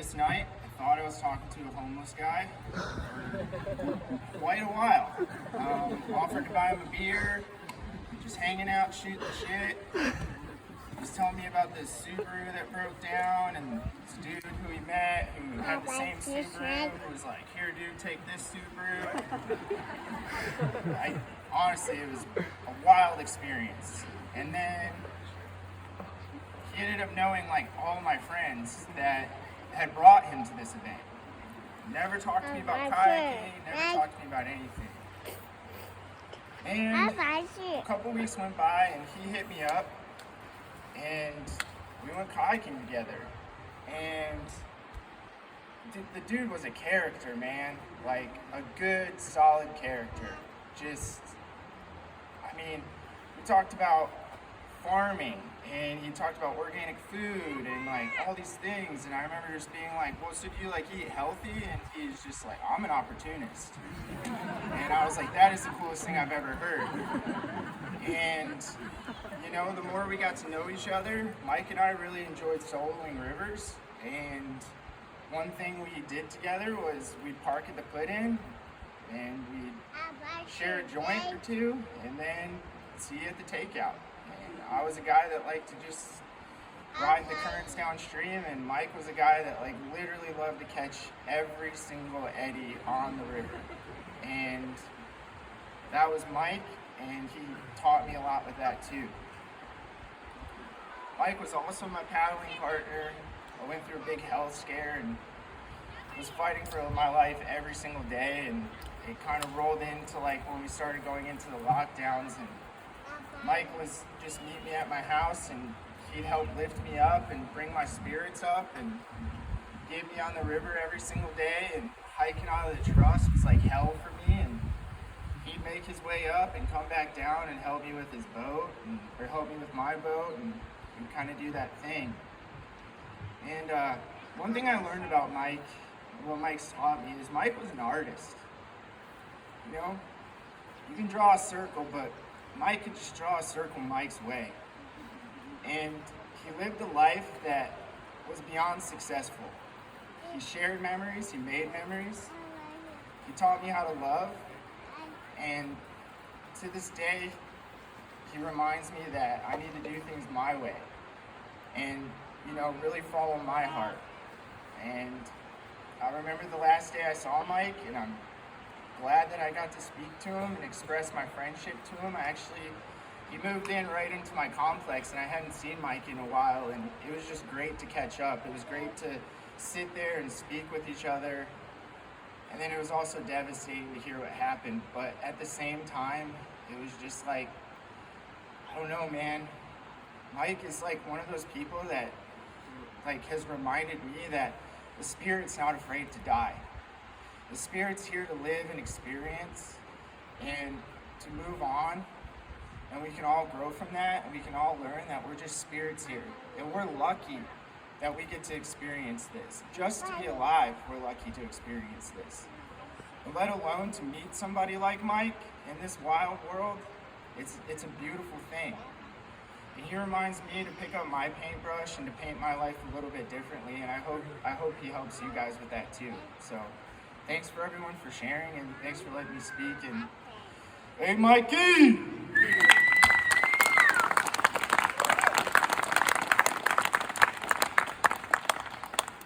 this night, I thought I was talking to a homeless guy for quite a while. Offered to buy him a beer, just hanging out, shooting the shit. He was telling me about this Subaru that broke down, and this dude who he met who had the same Subaru was like, "Here, dude, take this Subaru." Honestly, it was a wild experience. And then he ended up knowing like all my friends that had brought him to this event. Never talked to me about kayaking, never talked to me about anything. And a couple weeks went by and he hit me up and we went kayaking together. And the dude was a character, man. Like a good, solid character. We talked about farming and he talked about organic food and like all these things, and I remember just being like, well, so do you like eat healthy? And he's just like, I'm an opportunist. And I was like, that is the coolest thing I've ever heard. And you know, the more we got to know each other, Mike and I really enjoyed soloing rivers, and one thing we did together was we'd park at the put-in and we'd share a joint or two and then see you at the takeout. I was a guy that liked to just ride the currents downstream, and Mike was a guy that like literally loved to catch every single eddy on the river. And that was Mike, and he taught me a lot with that too. Mike was also my paddling partner. I went through a big health scare and was fighting for my life every single day, and it kind of rolled into like when we started going into the lockdowns, and Mike was just meet me at my house and he'd help lift me up and bring my spirits up and get me on the river every single day, and hiking out of the truss was like hell for me, and he'd make his way up and come back down and help me with his boat or help me with my boat and kind of do that thing. And one thing I learned about Mike, what Mike's taught me, is Mike was an artist. You know, you can draw a circle, but Mike could just draw a circle Mike's way. And he lived a life that was beyond successful. He shared memories, he made memories. He taught me how to love. And to this day, he reminds me that I need to do things my way and, you know, really follow my heart. And I remember the last day I saw Mike, and I'm glad that I got to speak to him and express my friendship to him. He moved in right into my complex, and I hadn't seen Mike in a while, and it was just great to catch up. It was great to sit there and speak with each other. And then it was also devastating to hear what happened, but at the same time, it was just like, I don't know, man. Mike is like one of those people that like has reminded me that the Spirit's not afraid to die. The Spirit's here to live and experience and to move on, and we can all grow from that, and we can all learn that we're just spirits here, and we're lucky that we get to experience this. Just to be alive, we're lucky to experience this. And let alone to meet somebody like Mike in this wild world, it's a beautiful thing. And he reminds me to pick up my paintbrush and to paint my life a little bit differently, and I hope he helps you guys with that too. So thanks for everyone for sharing, and thanks for letting me speak. And hey, Mikey!